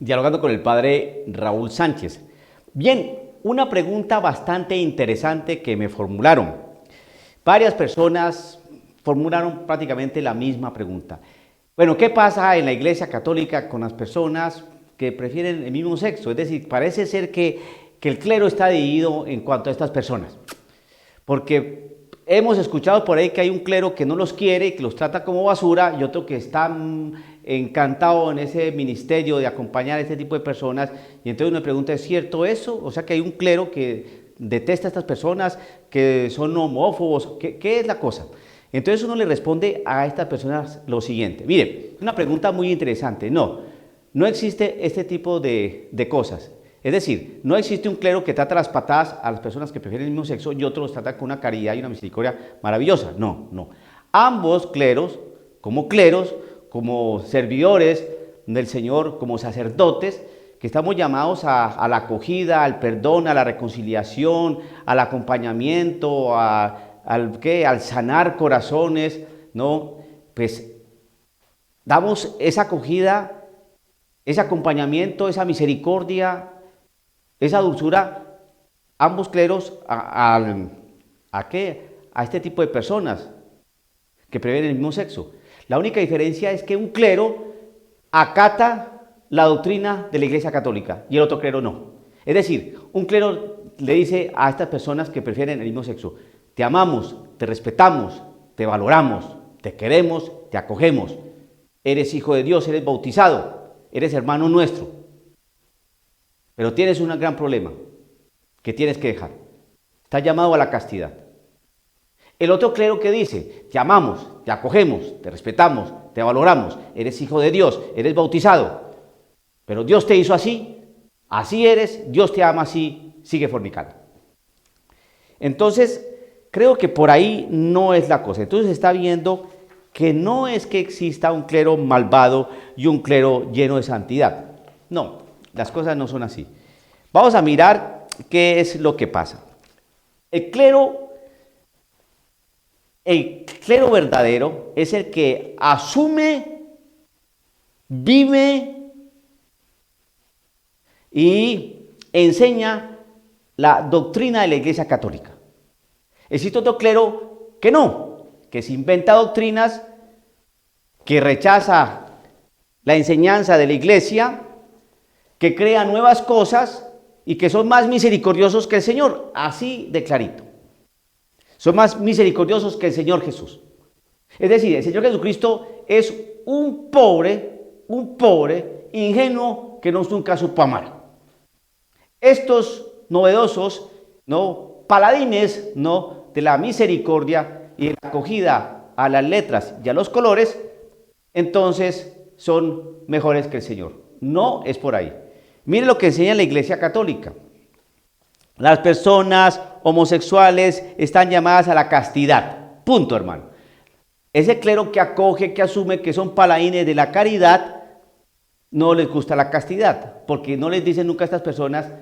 dialogando con el padre Raúl Sánchez. Bien, una pregunta bastante interesante que me formularon. Varias personas formularon prácticamente la misma pregunta. Bueno, ¿qué pasa en la Iglesia Católica con las personas que prefieren el mismo sexo? Es decir, parece ser que el clero está dividido en cuanto a estas personas. Porque hemos escuchado por ahí que hay un clero que no los quiere, que los trata como basura, y otro que está encantado en ese ministerio de acompañar a este tipo de personas. Y entonces uno me pregunta, ¿es cierto eso? O sea, que hay un clero que detesta a estas personas, que son homófobos. ¿Qué es la cosa? Entonces uno le responde a estas personas lo siguiente. Mire, una pregunta muy interesante. No existe este tipo de cosas. Es decir, no existe un clero que trata las patadas a las personas que prefieren el mismo sexo y otro los trata con una caridad y una misericordia maravillosa. No. Ambos cleros, como servidores del Señor, como sacerdotes, que estamos llamados a la acogida, al perdón, a la reconciliación, al acompañamiento, al sanar corazones, ¿no? Pues damos esa acogida, ese acompañamiento, esa misericordia, esa dulzura, ambos cleros, a este tipo de personas que prefieren el mismo sexo. La única diferencia es que un clero acata la doctrina de la Iglesia Católica y el otro clero no. Es decir, un clero le dice a estas personas que prefieren el mismo sexo: te amamos, te respetamos, te valoramos, te queremos, te acogemos. Eres hijo de Dios, eres bautizado, eres hermano nuestro. Pero tienes un gran problema que tienes que dejar. Estás llamado a la castidad. El otro clero que dice: te amamos, te acogemos, te respetamos, te valoramos, eres hijo de Dios, eres bautizado, pero Dios te hizo así, así eres, Dios te ama así, sigue fornicando. Entonces, creo que por ahí no es la cosa. Entonces está viendo que no es que exista un clero malvado y un clero lleno de santidad. No, las cosas no son así. Vamos a mirar qué es lo que pasa. El clero verdadero es el que asume, vive y enseña la doctrina de la Iglesia Católica. Existe otro clero que no, que se inventa doctrinas, que rechaza la enseñanza de la Iglesia, que crea nuevas cosas y que son más misericordiosos que el Señor, así de clarito. Son más misericordiosos que el Señor Jesús. Es decir, el Señor Jesucristo es un pobre ingenuo que nunca supo amar. Estos novedosos, ¿no?, paladines, ¿no?, de la misericordia y de la acogida a las letras y a los colores, entonces son mejores que el Señor. No es por ahí. Mire lo que enseña la Iglesia Católica. Las personas homosexuales están llamadas a la castidad. Punto, hermano. Ese clero que acoge, que asume que son paladines de la caridad, no les gusta la castidad, porque no les dicen nunca a estas personas: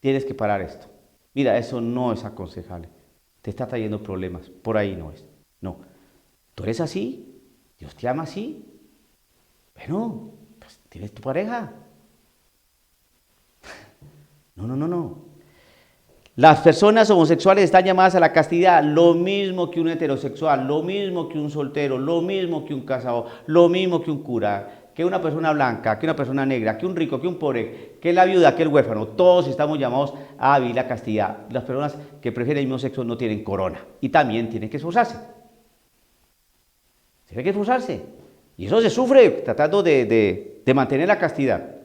tienes que parar esto. Mira, eso no es aconsejable. Te está trayendo problemas. Por ahí no es. No. Tú eres así. Dios te ama así. Bueno, pues tienes tu pareja. No. Las personas homosexuales están llamadas a la castidad, lo mismo que un heterosexual, lo mismo que un soltero, lo mismo que un casado, lo mismo que un cura, que una persona blanca, que una persona negra, que un rico, que un pobre, que la viuda, que el huérfano. Todos estamos llamados a vivir la castidad. Las personas que prefieren el mismo sexo no tienen corona y también tienen que esforzarse. Tienen que esforzarse. Y eso se sufre tratando de mantener la castidad.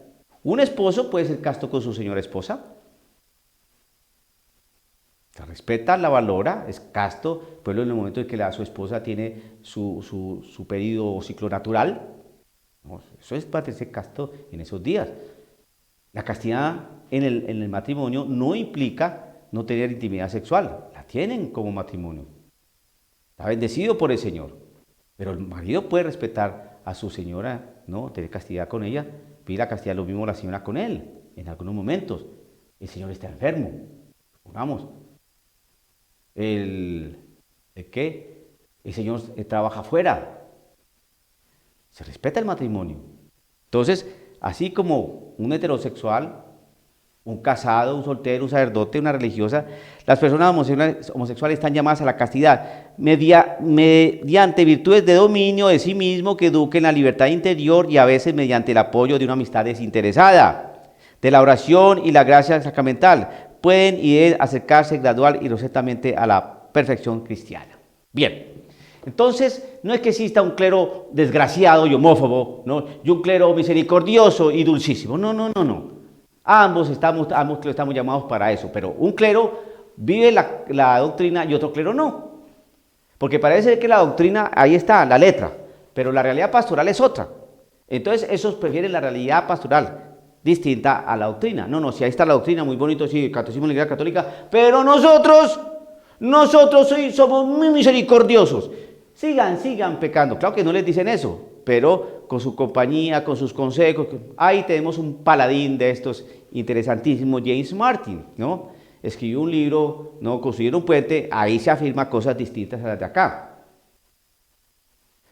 Un esposo puede ser casto con su señora esposa. La respeta, la valora, es casto, pero en el momento en que a su esposa tiene su periodo o ciclo natural, eso es para ser casto en esos días. La castidad en el matrimonio no implica no tener intimidad sexual, la tienen como matrimonio. Está bendecido por el Señor, pero el marido puede respetar a su señora, ¿no?, tener castidad con ella, pedir la castidad lo mismo la señora con él, en algunos momentos. El Señor está enfermo, vamos. ¿El qué? El Señor trabaja afuera. Se respeta el matrimonio. Entonces, así como un heterosexual, un casado, un soltero, un sacerdote, una religiosa, las personas homosexuales están llamadas a la castidad mediante virtudes de dominio de sí mismo que eduquen la libertad interior y a veces mediante el apoyo de una amistad desinteresada, de la oración y la gracia sacramental. Pueden y deben acercarse gradual y rosentamente a la perfección cristiana. Bien. Entonces, no es que exista un clero desgraciado y homófobo, ¿no? Y un clero misericordioso y dulcísimo. No, no, no, no. Ambos estamos llamados para eso, pero un clero vive la doctrina y otro clero no. Porque parece que la doctrina, ahí está, la letra, pero la realidad pastoral es otra. Entonces, esos prefieren la realidad pastoral distinta a la doctrina. No, no, si ahí está la doctrina, muy bonito, sí, catecismo de la Iglesia Católica, pero nosotros somos muy misericordiosos. Sigan pecando. Claro que no les dicen eso, pero con su compañía, con sus consejos. Ahí tenemos un paladín de estos interesantísimos, James Martin, ¿no? Escribió un libro, ¿no? Construir un puente, ahí se afirma cosas distintas a las de acá.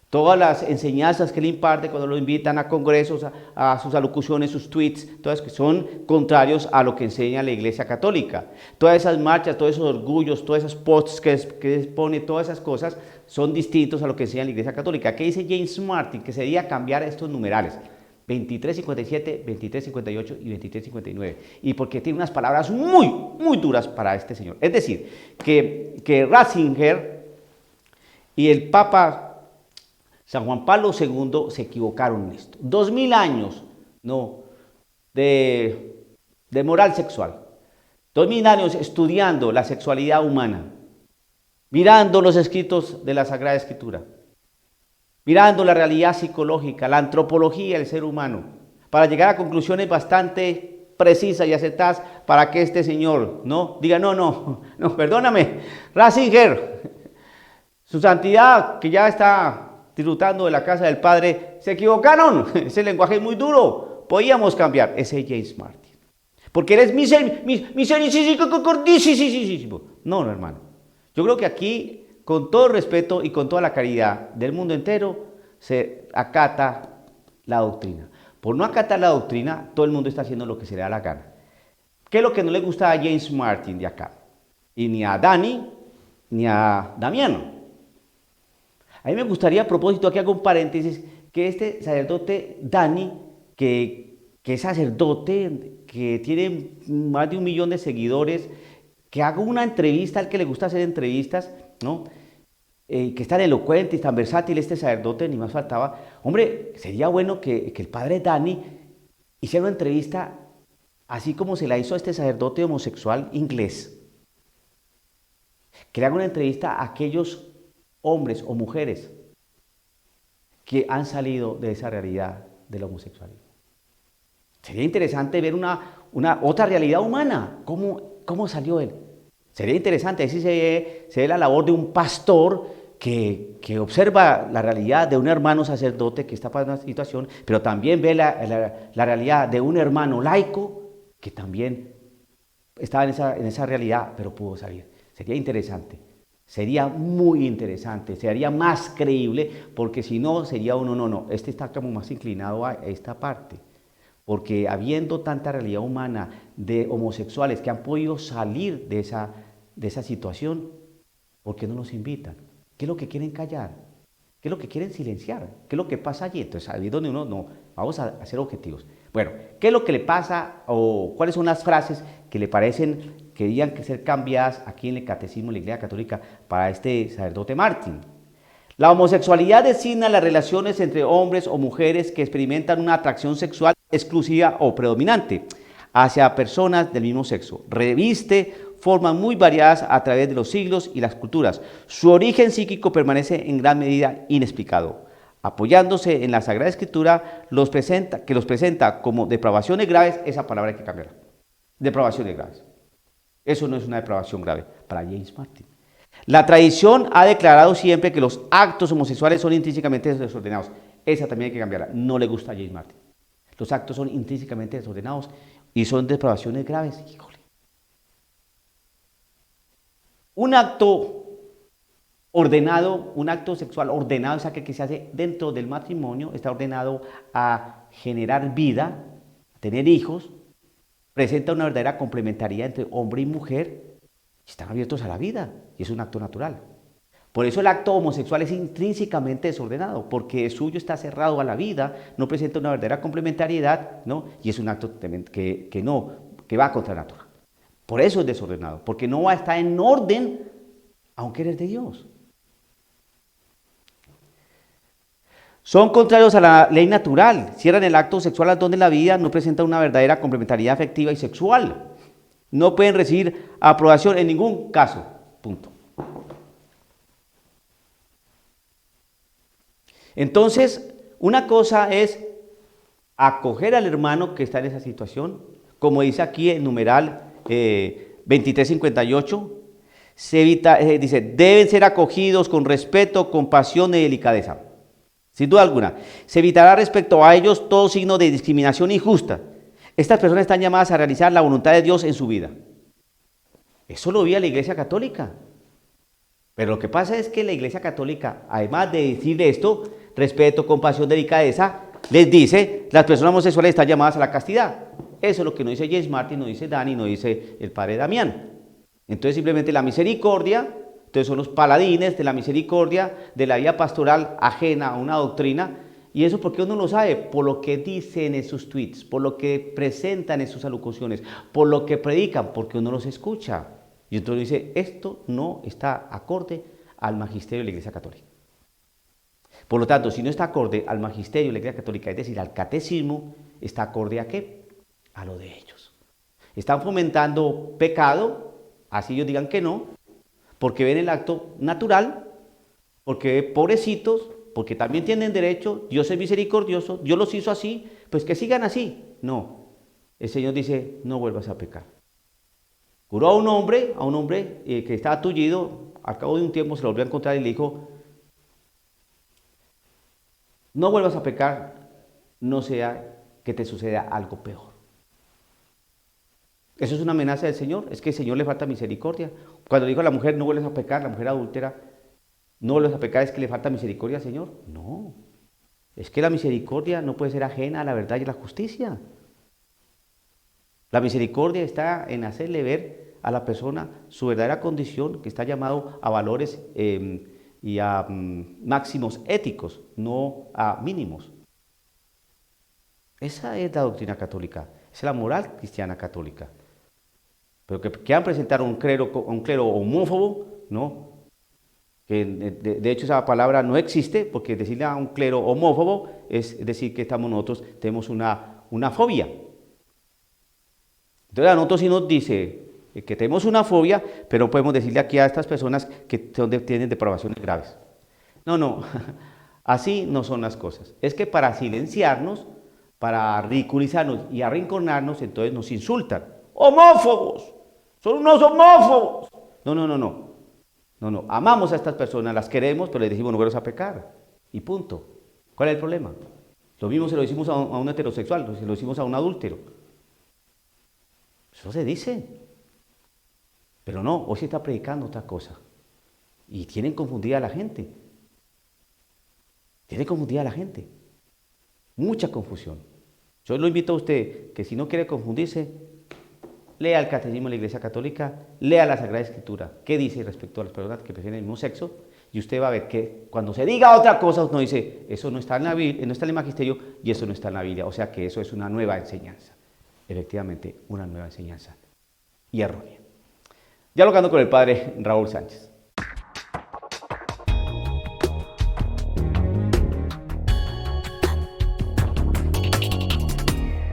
Todas las enseñanzas que él imparte cuando lo invitan a congresos, a sus alocuciones, sus tweets, todas que son contrarios a lo que enseña la Iglesia Católica. Todas esas marchas, todos esos orgullos, todas esas posts que expone, todas esas cosas son distintos a lo que enseña la Iglesia Católica. ¿Qué dice James Martin? Que sería cambiar estos numerales. 2357, 2358 y 2359. Y porque tiene unas palabras muy duras para este señor. Es decir, que Ratzinger y el Papa San Juan Pablo II se equivocaron en esto. 2000 años, ¿no? de moral sexual. 2000 años estudiando la sexualidad humana, mirando los escritos de la Sagrada Escritura, mirando la realidad psicológica, la antropología del ser humano, para llegar a conclusiones bastante precisas y acertadas para que este señor no diga, no, perdóname, Ratzinger, su santidad, que ya está disfrutando de la casa del Padre, se equivocaron. Ese lenguaje es muy duro. Podíamos cambiar. Ese es James Martin. Porque eres misericordísimo. No, hermano. Yo creo que aquí, con todo el respeto y con toda la caridad del mundo entero, se acata la doctrina. Por no acatar la doctrina, todo el mundo está haciendo lo que se le da la gana. ¿Qué es lo que no le gusta a James Martin de acá? Y ni a Dani, ni a Damiano. A mí me gustaría, a propósito, aquí hago un paréntesis, que este sacerdote Dani, que es sacerdote, que tiene más de 1 millón de seguidores, que haga una entrevista, al que le gusta hacer entrevistas, ¿no? Que es tan elocuente y tan versátil este sacerdote, ni más faltaba. Hombre, sería bueno que el padre Dani hiciera una entrevista así como se la hizo a este sacerdote homosexual inglés. Que le haga una entrevista a aquellos hombres o mujeres que han salido de esa realidad del homosexualismo. Sería interesante ver una otra realidad humana, cómo salió él. Sería interesante, así se ve la labor de un pastor que observa la realidad de un hermano sacerdote que está pasando una situación, pero también ve la realidad de un hermano laico que también estaba en esa realidad, pero pudo salir. Sería interesante. Sería muy interesante, sería más creíble, porque si no, sería uno, no, este está como más inclinado a esta parte. Porque habiendo tanta realidad humana de homosexuales que han podido salir de esa situación, ¿por qué no los invitan? ¿Qué es lo que quieren callar? ¿Qué es lo que quieren silenciar? ¿Qué es lo que pasa allí? Entonces, ahí es donde uno, no, vamos a ser objetivos. Bueno, ¿qué es lo que le pasa o cuáles son las frases que le parecen que debían ser cambiadas aquí en el Catecismo de la Iglesia Católica para este sacerdote Martin? La homosexualidad designa las relaciones entre hombres o mujeres que experimentan una atracción sexual exclusiva o predominante hacia personas del mismo sexo. Reviste formas muy variadas a través de los siglos y las culturas. Su origen psíquico permanece en gran medida inexplicado. Apoyándose en la Sagrada Escritura, que los presenta como depravaciones graves, esa palabra hay que cambiarla. Depravaciones graves. Eso no es una depravación grave para James Martin. La tradición ha declarado siempre que los actos homosexuales son intrínsecamente desordenados. Esa también hay que cambiarla. No le gusta a James Martin. Los actos son intrínsecamente desordenados y son depravaciones graves. Híjole. Un acto ordenado, un acto sexual ordenado es aquel que se hace dentro del matrimonio, está ordenado a generar vida, a tener hijos, presenta una verdadera complementariedad entre hombre y mujer, y están abiertos a la vida, y es un acto natural. Por eso el acto homosexual es intrínsecamente desordenado, porque el suyo está cerrado a la vida, no presenta una verdadera complementariedad, ¿no? Y es un acto que va contra la natura. Por eso es desordenado, porque no va a estar en orden a un querer de Dios. Son contrarios a la ley natural, cierran el acto sexual al don de la vida, no presentan una verdadera complementariedad afectiva y sexual. No pueden recibir aprobación en ningún caso. Punto. Entonces, una cosa es acoger al hermano que está en esa situación, como dice aquí en numeral 2358, dice, deben ser acogidos con respeto, compasión y delicadeza. Sin duda alguna, se evitará respecto a ellos todo signo de discriminación injusta. Estas personas están llamadas a realizar la voluntad de Dios en su vida. Eso lo veía la Iglesia Católica. Pero lo que pasa es que la Iglesia Católica, además de decir esto, respeto, compasión, delicadeza, les dice, las personas homosexuales están llamadas a la castidad. Eso es lo que no dice James Martin, no dice Dani, no dice el padre Damián. Entonces simplemente la misericordia, entonces son los paladines de la misericordia, de la vida pastoral ajena a una doctrina. ¿Y eso por qué uno lo sabe? Por lo que dicen en sus tweets, por lo que presentan en sus alocuciones, por lo que predican, porque uno los escucha. Y entonces dice, esto no está acorde al magisterio de la Iglesia Católica. Por lo tanto, si no está acorde al magisterio de la Iglesia Católica, es decir, al catecismo, ¿está acorde a qué? A lo de ellos. Están fomentando pecado, así ellos digan que no, porque ven el acto natural, porque pobrecitos, porque también tienen derecho, Dios es misericordioso, Dios los hizo así, pues que sigan así. No, el Señor dice, no vuelvas a pecar. Curó a un hombre que estaba tullido, al cabo de un tiempo se lo volvió a encontrar y le dijo, no vuelvas a pecar, no sea que te suceda algo peor. ¿Eso es una amenaza del Señor? Es que al Señor le falta misericordia. Cuando le dijo a la mujer, no vuelvas a pecar, la mujer adúltera, no vuelvas a pecar, ¿es que le falta misericordia al Señor? No, es que la misericordia no puede ser ajena a la verdad y a la justicia. La misericordia está en hacerle ver a la persona su verdadera condición, que está llamado a valores y a máximos éticos, no a mínimos. Esa es la doctrina católica, esa es la moral cristiana católica. Pero que quieran presentar un clero homófobo, ¿no? Que de hecho esa palabra no existe, porque decirle a un clero homófobo es decir que nosotros tenemos una fobia. Entonces a nosotros sí nos dice que tenemos una fobia, pero podemos decirle aquí a estas personas que tienen depravaciones graves. No, así no son las cosas. Es que para silenciarnos, para ridiculizarnos y arrinconarnos, entonces nos insultan. ¡Homófobos! ¡Son unos homófobos! No. Amamos a estas personas, las queremos, pero les decimos no vuelvas a pecar. Y punto. ¿Cuál es el problema? Lo mismo se lo decimos a un heterosexual, se lo decimos a un adúltero. Eso se dice. Pero no, hoy se está predicando otra cosa. Y tienen confundida a la gente. Mucha confusión. Yo lo invito a usted que si no quiere confundirse, lea el Catecismo de la Iglesia Católica, lea la Sagrada Escritura. ¿Qué dice respecto a las personas que prefieren el mismo sexo? Y usted va a ver que cuando se diga otra cosa, uno dice, eso no está en la Biblia, no está en el magisterio y eso no está en la Biblia. O sea que eso es una nueva enseñanza. Efectivamente, una nueva enseñanza. Y errónea. Dialogando con el padre Raúl Sánchez.